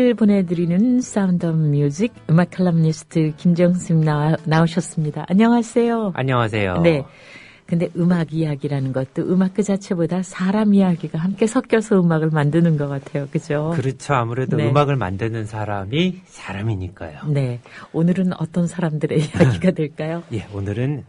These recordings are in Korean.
매일 보내드리는 사운드 오브 뮤직 음악 칼럼니스트 김정수님 나오셨습니다. 안녕하세요. 안녕하세요. 네. 근데 음악 이야기라는 것도 음악 그 자체보다 사람 이야기가 함께 섞여서 음악을 만드는 것 같아요. 그죠? 그렇죠. 아무래도 네. 음악을 만드는 사람이 사람이니까요. 네. 오늘은 어떤 사람들의 이야기가 될까요? 예, 오늘은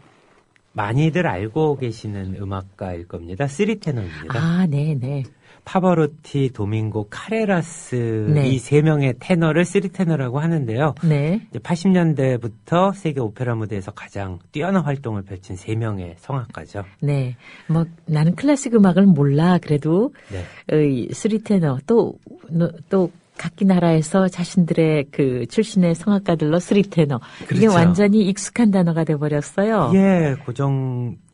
많이들 알고 계시는 음악가일 겁니다. 쓰리테너입니다. 아, 네네. 파바로티, 도밍고, 카레라스 네. 이 세 명의 테너를 쓰리테너라고 하는데요. 네. 이제 80년대부터 세계 오페라 무대에서 가장 뛰어난 활동을 펼친 세 명의 성악가죠. 네. 뭐, 나는 클래식 음악을 몰라. 그래도, 네. 쓰리테너, 또, 각기 나라에서 자신들의 그 출신의 성악가들로 쓰리테너. 이게 그렇죠. 완전히 익숙한 단어가 돼버렸어요. 예,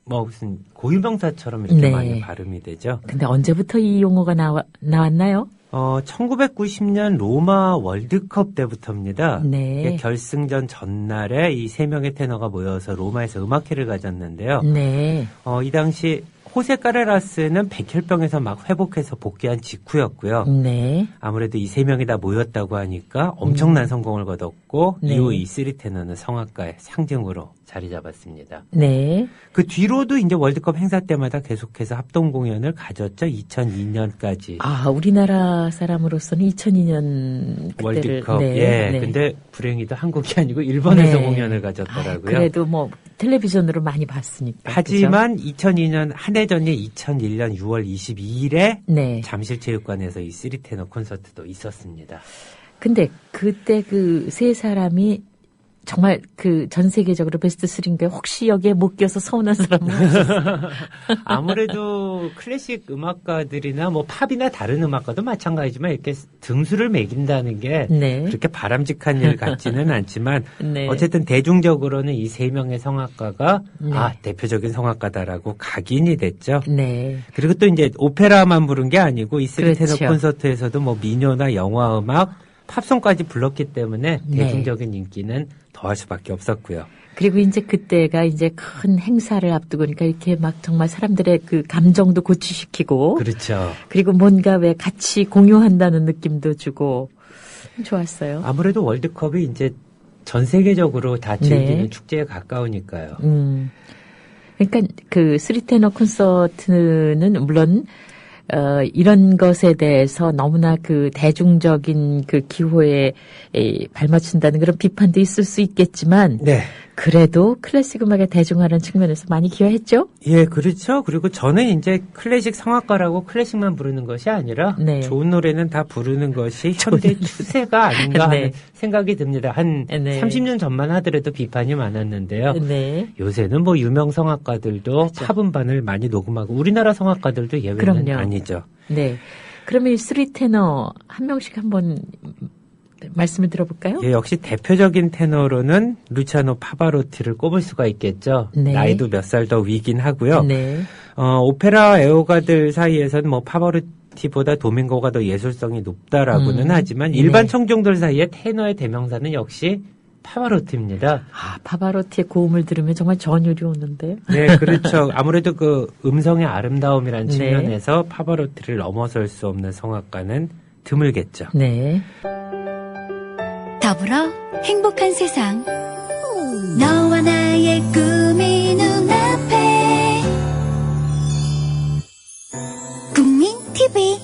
무슨 고유명사처럼 이렇게 네. 많이 발음이 되죠. 근데 언제부터 이 용어가 나왔나요? 1990년 로마 월드컵 때부터입니다. 네. 결승전 전날에 이 세 명의 테너가 모여서 로마에서 음악회를 가졌는데요. 네. 이 당시 호세 카레라스는 백혈병에서 막 회복해서 복귀한 직후였고요. 네. 아무래도 이 세 명이 다 모였다고 하니까 엄청난 성공을 거뒀고 네. 이후 이 쓰리 테너는 성악가의 상징으로 자리 잡았습니다. 네. 그 뒤로도 이제 월드컵 행사 때마다 계속해서 합동 공연을 가졌죠. 2002년까지. 아, 우리나라 사람으로서는 2002년 월드컵. 네. 예. 네. 근데 불행히도 한국이 아니고 일본에서 네. 공연을 가졌더라고요. 그래도 뭐 텔레비전으로 많이 봤으니까. 하지만 2002년 한 해 전이 2001년 6월 22일에 네. 잠실체육관에서 이 쓰리테너 콘서트도 있었습니다. 근데 그때 그 세 사람이 정말 그 전 세계적으로 베스트 3인데 혹시 여기에 못 껴서 서운한 사람은 없었어요? 아무래도 클래식 음악가들이나 뭐 팝이나 다른 음악가도 마찬가지지만 이렇게 등수를 매긴다는 게 네. 그렇게 바람직한 일 같지는 않지만 네. 어쨌든 대중적으로는 이 세 명의 성악가가 네. 대표적인 성악가다라고 각인이 됐죠. 네. 그리고 또 이제 오페라만 부른 게 아니고 이 쓰리테너 그렇죠. 콘서트에서도 뭐 민요나 영화 음악, 팝송까지 불렀기 때문에 네. 대중적인 인기는 더할 수밖에 없었고요. 그리고 이제 그때가 이제 큰 행사를 앞두고 그러니까 이렇게 막 정말 사람들의 그 감정도 고취시키고 그렇죠. 그리고 뭔가 왜 같이 공유한다는 느낌도 주고 좋았어요. 아무래도 월드컵이 이제 전 세계적으로 다 즐기는 네. 축제에 가까우니까요. 그러니까 그 쓰리테너 콘서트는 물론 이런 것에 대해서 너무나 그 대중적인 그 기호에 발맞춘다는 그런 비판도 있을 수 있겠지만 네. 그래도 클래식 음악의 대중화라는 측면에서 많이 기여했죠? 예, 그렇죠. 그리고 저는 이제 클래식 성악가라고 클래식만 부르는 것이 아니라 네. 좋은 노래는 다 부르는 것이 현대 추세가 아닌가 하는 네. 생각이 듭니다. 한 네. 30년 전만 하더라도 비판이 많았는데요. 네. 요새는 뭐 유명 성악가들도 그렇죠. 팝 음반을 많이 녹음하고 우리나라 성악가들도 예외는 그럼요. 아니죠. 네. 그러면 이 쓰리테너 한 명씩 한번 말씀을 들어볼까요? 예, 역시 대표적인 테너로는 루치아노 파바로티를 꼽을 수가 있겠죠. 네. 나이도 몇 살 더 위긴 하고요. 네. 오페라 애호가들 사이에서는 뭐 파바로티보다 도밍고가 더 예술성이 높다라고는 하지만 일반 네. 청중들 사이에 테너의 대명사는 역시 파바로티입니다. 아, 파바로티의 고음을 들으면 정말 전율이 오는데요. 네, 그렇죠. 아무래도 그 음성의 아름다움이라는 네. 측면에서 파바로티를 넘어설 수 없는 성악가는 드물겠죠. 네. 더불어 행복한 세상 너와 나의 꿈이 눈앞에 국민 TV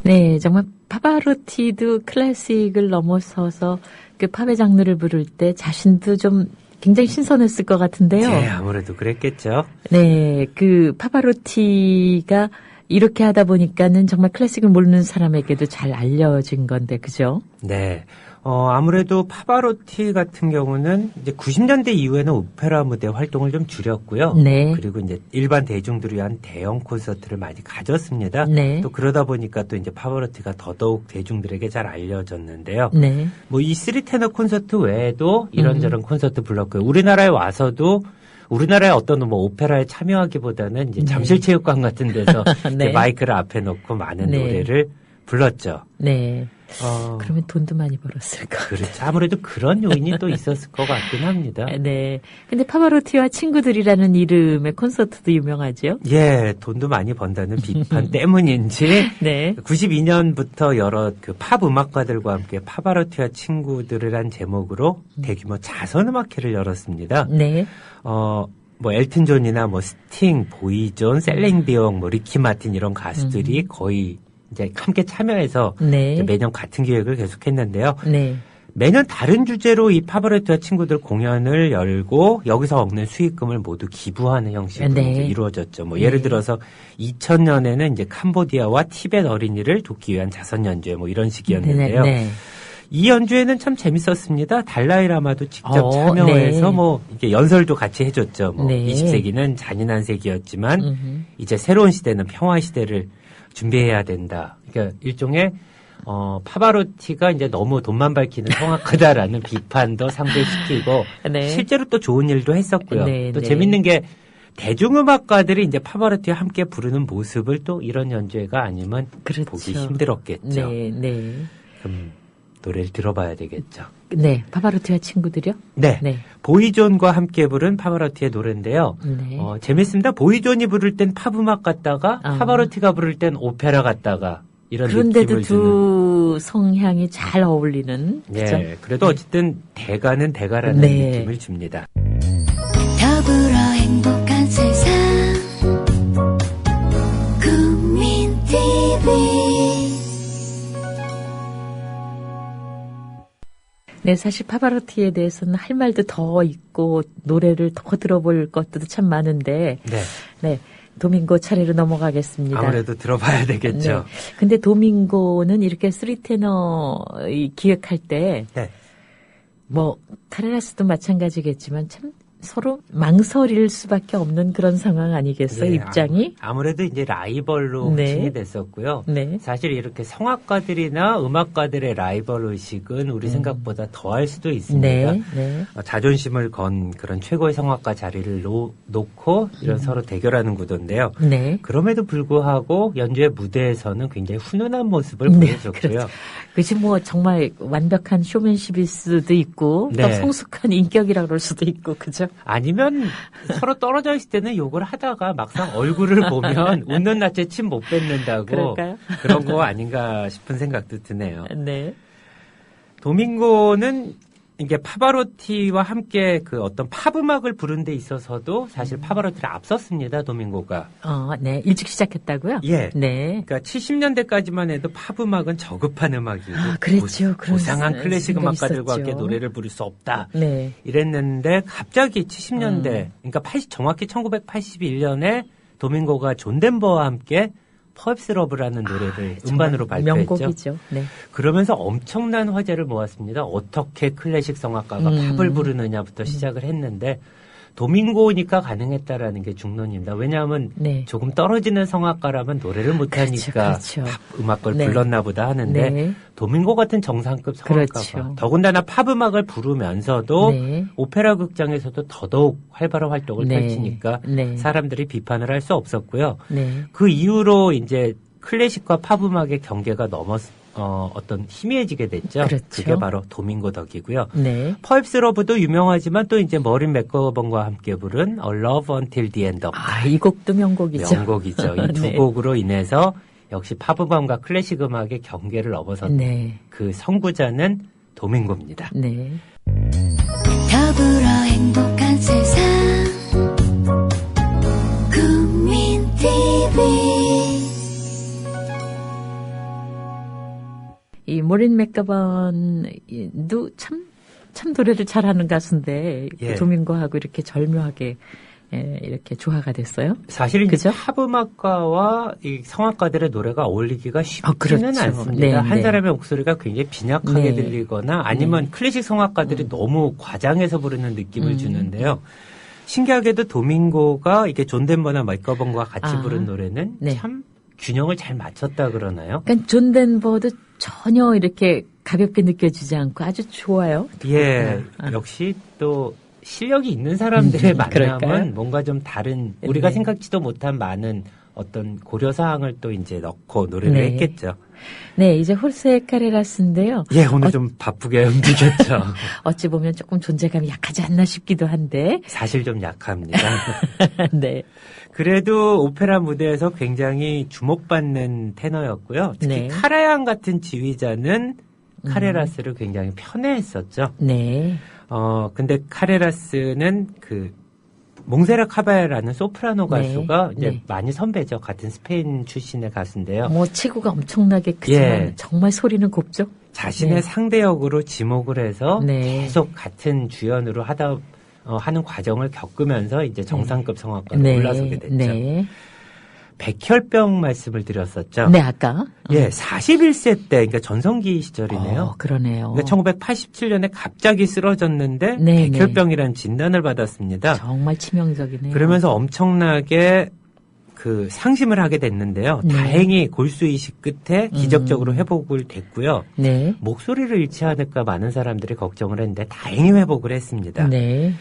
네, 정말 파바로티도 클래식을 넘어서서 그 팝의 장르를 부를 때 자신도 좀 굉장히 신선했을 것 같은데요. 네, 아무래도 그랬겠죠. 네, 그 파바로티가 이렇게 하다 보니까는 정말 클래식을 모르는 사람에게도 잘 알려진 건데, 그죠? 네. 아무래도 파바로티 같은 경우는 이제 90년대 이후에는 오페라 무대 활동을 좀 줄였고요. 네. 그리고 이제 일반 대중들을 위한 대형 콘서트를 많이 가졌습니다. 네. 또 그러다 보니까 또 이제 파바로티가 더더욱 대중들에게 잘 알려졌는데요. 네. 뭐 이 쓰리 테너 콘서트 외에도 이런저런 콘서트 불렀고요. 우리나라에 와서도 우리나라의 어떤 뭐 오페라에 참여하기보다는 이제 잠실체육관 같은 데서 네. 마이크를 앞에 놓고 많은 네. 노래를 불렀죠. 네. 그러면 돈도 많이 벌었을 것 같아요. 그렇죠. 아무래도 그런 요인이 또 있었을 것 같긴 합니다. 네. 근데 파바로티와 친구들이라는 이름의 콘서트도 유명하죠? 예, 돈도 많이 번다는 비판 때문인지 네. 92년부터 여러 그 팝 음악가들과 함께 파바로티와 친구들이란 제목으로 대규모 자선 음악회를 열었습니다. 네. 뭐 엘튼 존이나 뭐 스팅, 보이존, 셀링디옹, 뭐 리키 마틴 이런 가수들이 거의 이제 함께 참여해서 네. 이제 매년 같은 기획을 계속했는데요. 네. 매년 다른 주제로 이 파바로티와 친구들 공연을 열고 여기서 얻는 수익금을 모두 기부하는 형식으로 네. 이제 이루어졌죠. 뭐 예를 들어서 2000년에는 이제 캄보디아와 티벳 어린이를 돕기 위한 자선 연주회 뭐 이런 식이었는데요. 네. 이 연주회는 참 재밌었습니다. 달라이라마도 직접 참여해서 네. 뭐 이게 연설도 같이 해줬죠. 뭐 네. 20세기는 잔인한 세기였지만 이제 새로운 시대는 평화 시대를 준비해야 된다. 그러니까 일종의 파바로티가 이제 너무 돈만 밝히는 성악가다라는 비판도 상대시키고 네. 실제로 또 좋은 일도 했었고요. 네, 또 네. 재밌는 게 대중음악가들이 이제 파바로티와 함께 부르는 모습을 또 이런 연주회가 아니면 그렇죠. 보기 힘들었겠죠. 네. 네. 그럼 노래를 들어봐야 되겠죠. 네. 파바로티와 친구들이요? 네. 네. 보이존과 함께 부른 파바로티의 노래인데요. 네. 재밌습니다. 보이존이 부를 땐 팝음악 같다가 파바로티가 부를 땐 오페라 같다가 이런 그런데도 느낌을 주는. 두 성향이 잘 어울리는. 그죠? 예, 그래도 어쨌든 대가는 대가라는 네. 느낌을 줍니다. 더불어 행복한 세상 국민 TV 네, 사실 파바로티에 대해서는 할 말도 더 있고 노래를 더 들어볼 것도 참 많은데 네. 네. 도밍고 차례로 넘어가겠습니다. 아무래도 들어봐야 되겠죠. 네. 근데 도밍고는 이렇게 쓰리테너 기획할 때 네. 뭐 카레라스도 마찬가지겠지만 참 서로 망설일 수밖에 없는 그런 상황 아니겠어요? 예, 입장이? 아무래도 이제 라이벌로 네. 확신이 됐었고요. 네. 사실 이렇게 성악가들이나 음악가들의 라이벌 의식은 우리 생각보다 더할 수도 있습니다. 네. 네. 자존심을 건 그런 최고의 성악가 자리를 놓고 이런 서로 대결하는 구도인데요. 네. 그럼에도 불구하고 연주회 무대에서는 굉장히 훈훈한 모습을 네, 보여줬고요. 그렇죠. 그렇지 뭐 정말 완벽한 쇼맨십일 수도 있고 또 네. 성숙한 인격이라 그럴 수도 있고 그죠? 아니면 서로 떨어져 있을 때는 욕을 하다가 막상 얼굴을 보면 웃는 낯에 침 못 뱉는다고 그럴까요? 그런 거 아닌가 싶은 생각도 드네요. 네. 도밍고는 이게 파바로티와 함께 그 어떤 팝 음악을 부른 데 있어서도 사실 파바로티를 앞섰습니다. 도밍고가. 네. 일찍 시작했다고요? 예. 네. 그러니까 70년대까지만 해도 팝 음악은 저급한 음악이고 그랬죠. 그런 고상한 클래식 생각이 음악가들과 있었죠. 함께 노래를 부를 수 없다. 네. 이랬는데 갑자기 70년대 그러니까 정확히 1981년에 도밍고가 존 덴버와 함께 퍼입스 러브라는 노래를 음반으로 발표했죠. 명곡이죠. 네. 그러면서 엄청난 화제를 모았습니다. 어떻게 클래식 성악가가 팝을 부르느냐부터 시작을 했는데 도밍고니까 가능했다라는 게 중론입니다. 왜냐하면 네. 조금 떨어지는 성악가라면 노래를 못하니까 그렇죠. 팝 음악을 네. 불렀나 보다 하는데 네. 도밍고 같은 정상급 성악가가 그렇죠. 더군다나 팝 음악을 부르면서도 네. 오페라 극장에서도 더더욱 활발한 활동을 네. 펼치니까 네. 사람들이 비판을 할 수 없었고요. 네. 그 이후로 이제 클래식과 팝 음악의 경계가 어떤 희미해지게 됐죠. 그렇죠. 그게 바로 도밍고 덕이고요. 네. 퍼입스 러브도 유명하지만 또 이제 머린 맥거번과 함께 부른 A Love Until the End of 이 곡도 명곡이죠. 명곡이죠. 이 두 네. 곡으로 인해서 역시 팝 음악과 클래식 음악의 경계를 넘어선 네. 그 선구자는 도밍고입니다. 네. 더불어 행복한 세상 국민 TV 이 모린 맥가번도 참 노래를 잘하는 가수인데 예. 도밍고하고 이렇게 절묘하게 이렇게 조화가 됐어요. 사실 그죠? 팝 음악가와 이 성악가들의 노래가 어울리기가 쉽지는 그렇죠. 않습니다. 네, 한 네. 사람의 목소리가 굉장히 빈약하게 네. 들리거나 아니면 클래식 성악가들이 너무 과장해서 부르는 느낌을 주는데요. 신기하게도 도밍고가 이게 존 덴버나 맥거번과 같이 부른 노래는 네. 참 균형을 잘 맞췄다 그러나요? 그러니까 존 덴버도 전혀 이렇게 가볍게 느껴지지 않고 아주 좋아요. 예, 역시 또 실력이 있는 사람들의 만남은 그럴까요? 뭔가 좀 다른 우리가 네. 생각지도 못한 많은 어떤 고려 사항을 또 이제 넣고 노래를 네. 했겠죠. 네, 이제 호세 카레라스인데요. 예, 오늘 좀 바쁘게 움직였죠. 어찌 보면 조금 존재감이 약하지 않나 싶기도 한데. 사실 좀 약합니다. 네. 그래도 오페라 무대에서 굉장히 주목받는 테너였고요. 특히 네. 카라얀 같은 지휘자는 카레라스를 굉장히 편애했었죠. 네. 근데 카레라스는 몽세라 카바야라는 소프라노 가수가 네, 이제 네. 많이 선배죠. 같은 스페인 출신의 가수인데요. 뭐 치고가 엄청나게 크지만 예. 정말 소리는 곱죠. 자신의 네. 상대 역으로 지목을 해서 네. 계속 같은 주연으로 하는 과정을 겪으면서 이제 정상급 성악가로 네. 올라서게 됐죠. 네. 백혈병 말씀을 드렸었죠. 네, 아까. 예, 41세 때, 그러니까 전성기 시절이네요. 그러네요. 그러니까 1987년에 갑자기 쓰러졌는데 네, 백혈병이라는 진단을 받았습니다. 정말 치명적이네요. 그러면서 엄청나게 상심을 하게 됐는데요. 네. 다행히 골수이식 끝에 기적적으로 회복을 됐고요. 네. 목소리를 잃지 않을까 많은 사람들이 걱정을 했는데 다행히 회복을 했습니다. 네.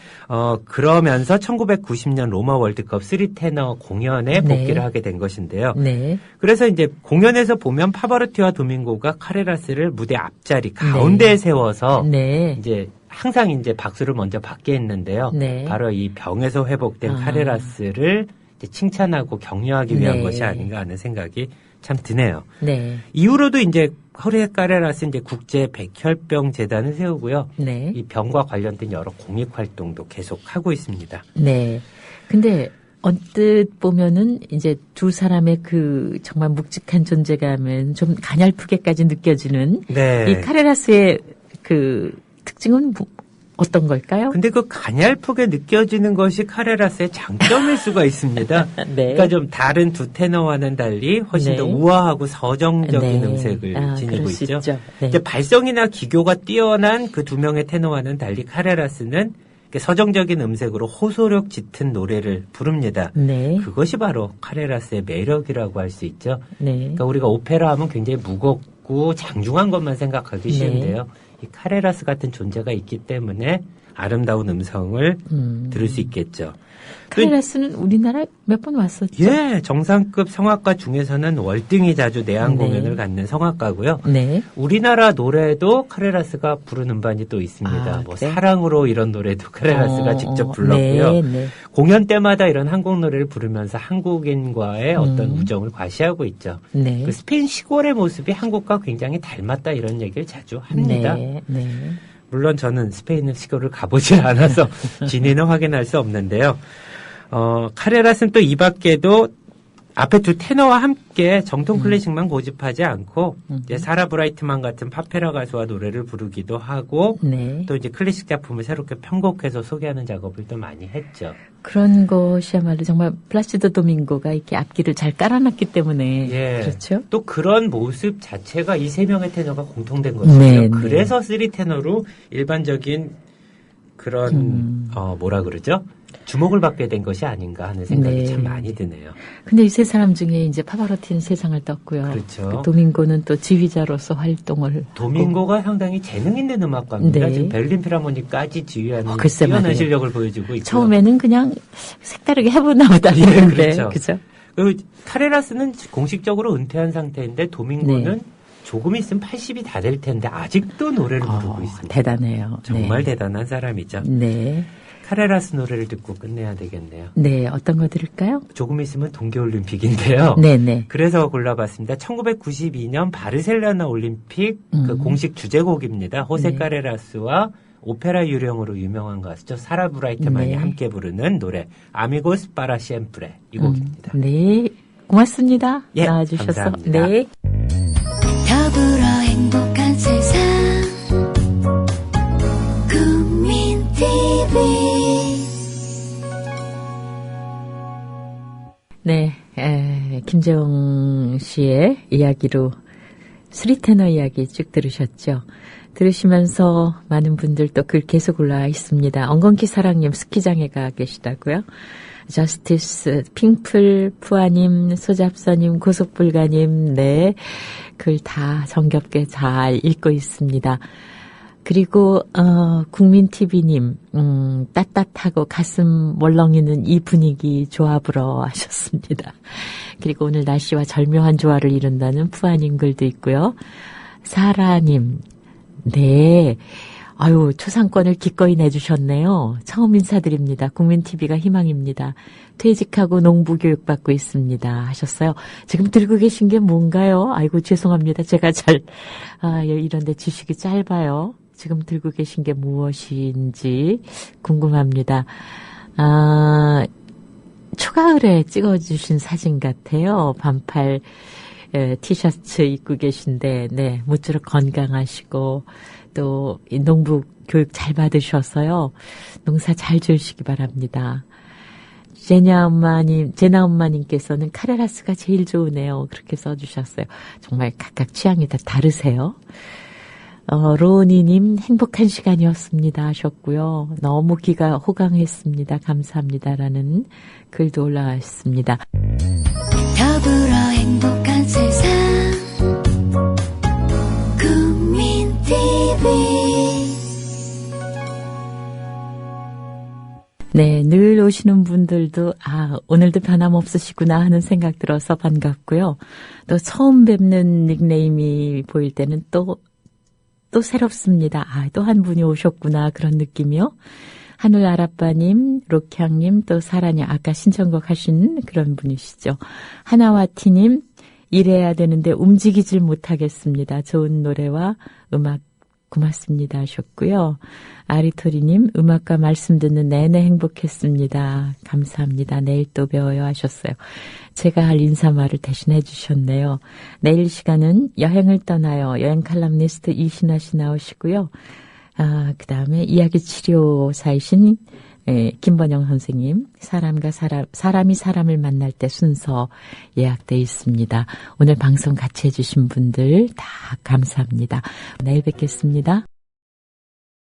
그러면서 1990년 로마 월드컵 3테너 공연에 네. 복귀를 하게 된 것인데요. 네. 그래서 이제 공연에서 보면 파바로티와 도밍고가 카레라스를 무대 앞자리 가운데에 세워서 네. 이제 항상 이제 박수를 먼저 받게 했는데요. 네. 바로 이 병에서 회복된 카레라스를 이제 칭찬하고 격려하기 위한 네. 것이 아닌가 하는 생각이 참 드네요. 네. 이후로도 이제 호세 카레라스 이제 국제 백혈병 재단을 세우고요. 네. 이 병과 관련된 여러 공익 활동도 계속 하고 있습니다. 네. 근데 언뜻 보면은 이제 두 사람의 정말 묵직한 존재감은 좀 가냘프게까지 느껴지는 네. 이 카레라스의 특징은 어떤 걸까요? 근데 가냘프게 느껴지는 것이 카레라스의 장점일 수가 있습니다. 네. 그러니까 좀 다른 두 테너와는 달리 훨씬 네. 더 우아하고 서정적인 네. 음색을 지니고 그럴 수 있죠. 네. 이제 발성이나 기교가 뛰어난 그 두 명의 테너와는 달리 카레라스는 서정적인 음색으로 호소력 짙은 노래를 부릅니다. 네. 그것이 바로 카레라스의 매력이라고 할 수 있죠. 네. 그러니까 우리가 오페라 하면 굉장히 무겁고 장중한 것만 생각하기 쉬운데요. 이 카레라스 같은 존재가 있기 때문에 아름다운 음성을 들을 수 있겠죠. 카레라스는 우리나라 몇 번 왔었죠? 예, 정상급 성악가 중에서는 월등히 자주 내한 네. 공연을 갖는 성악가고요. 네. 우리나라 노래도 카레라스가 부른 음반이 또 있습니다. 뭐 그래? 사랑으로 이런 노래도 카레라스가 직접 불렀고요. 네, 네. 공연 때마다 이런 한국 노래를 부르면서 한국인과의 어떤 우정을 과시하고 있죠. 네. 그 스페인 시골의 모습이 한국과 굉장히 닮았다 이런 얘기를 자주 합니다. 네. 네. 물론 저는 스페인 시골을 가보질 않아서 진위는 확인할 수 없는데요. 카레라스는 또 이 밖에도 앞에 두 테너와 함께 정통 클래식만 고집하지 않고 이제 사라 브라이트만 같은 파페라 가수와 노래를 부르기도 하고 네. 또 이제 클래식 작품을 새롭게 편곡해서 소개하는 작업을 또 많이 했죠. 그런 것이야말로 정말 플라시도 도밍고가 이렇게 앞길을 잘 깔아놨기 때문에 예. 그렇죠. 또 그런 모습 자체가 이 세 명의 테너가 공통된 것이죠. 네, 그래서 3테너로 일반적인 그런 뭐라 그러죠? 주목을 받게 된 것이 아닌가 하는 생각이 네. 참 많이 드네요. 근데 이 세 사람 중에 이제 파바로티는 세상을 떴고요. 그렇죠. 그 도밍고는 또 지휘자로서 활동을 도밍고가 상당히 재능 있는 음악가입니다. 네. 지금 베를린 필하모닉까지 지휘하는 글쎄 뛰어난 말이에요. 실력을 보여주고 있고요. 처음에는 그냥 색다르게 해보나 보다 예, 했는데 그렇죠. 그죠? 그리고 카레라스는 공식적으로 은퇴한 상태인데 도밍고는 네. 조금 있으면 80이 다 될 텐데 아직도 노래를 부르고 있습니다. 대단해요. 정말 네. 대단한 사람이죠. 네. 카레라스 노래를 듣고 끝내야 되겠네요. 네, 어떤 거 들을까요? 조금 있으면 동계올림픽인데요. 네네. 그래서 골라봤습니다. 1992년 바르셀로나 올림픽 그 공식 주제곡입니다. 호세 네. 카레라스와 오페라 유령으로 유명한 가수죠. 사라 브라이트만이 네. 함께 부르는 노래 아미고스 파라 시엠프레 이 곡입니다. 네. 고맙습니다. 예, 나와주셔서. 감사합니다. 네. 더불어 행복한 세상 국민 TV 네. 김재웅 씨의 이야기로 3테너 이야기 쭉 들으셨죠. 들으시면서 많은 분들 또 글 계속 올라와 있습니다. 엉겅키 사랑님 스키장에 가 계시다고요. 저스티스, 핑플, 푸아님, 소잡서님, 고속불가님, 네. 글 다 정겹게 잘 읽고 있습니다. 그리고, 국민TV님, 따뜻하고 가슴 멀렁이는 이 분위기 조합으로 하셨습니다. 그리고 오늘 날씨와 절묘한 조화를 이룬다는 푸아님 글도 있고요. 사라님, 네. 아유, 초상권을 기꺼이 내주셨네요. 처음 인사드립니다. 국민TV가 희망입니다. 퇴직하고 농부 교육받고 있습니다. 하셨어요. 지금 들고 계신 게 뭔가요? 아이고, 죄송합니다. 제가 이런데 지식이 짧아요. 지금 들고 계신 게 무엇인지 궁금합니다. 초가을에 찍어주신 사진 같아요. 반팔 티셔츠 입고 계신데, 네, 무쪼록 건강하시고, 또, 이 농부 교육 잘 받으셔서요. 농사 잘 지으시기 바랍니다. 제나 엄마님께서는 카레라스가 제일 좋으네요. 그렇게 써주셨어요. 정말 각각 취향이 다 다르세요. 로니님 행복한 시간이었습니다 하셨고요. 너무 귀가 호강했습니다. 감사합니다라는 글도 올라왔습니다. 더불어 행복한 세상 국민TV. 네, 늘 오시는 분들도 오늘도 변함없으시구나 하는 생각 들어서 반갑고요. 또 처음 뵙는 닉네임이 보일 때는 또 새롭습니다. 또 한 분이 오셨구나 그런 느낌이요. 하늘 아라빠님, 록향님, 또 사라님 아까 신청곡 하신 그런 분이시죠. 하나와티님, 일해야 되는데 움직이질 못하겠습니다. 좋은 노래와 음악 고맙습니다 하셨고요. 아리토리님, 음악과 말씀 듣는 내내 행복했습니다. 감사합니다. 내일 또 배워요 하셨어요. 제가 할 인사말을 대신해 주셨네요. 내일 시간은 여행을 떠나요. 여행 칼럼니스트 이신아 씨 나오시고요. 그 다음에 이야기 치료사이신 김번영 선생님, 사람이 사람을 만날 때 순서 예약돼 있습니다. 오늘 방송 같이 해주신 분들 다 감사합니다. 내일 뵙겠습니다.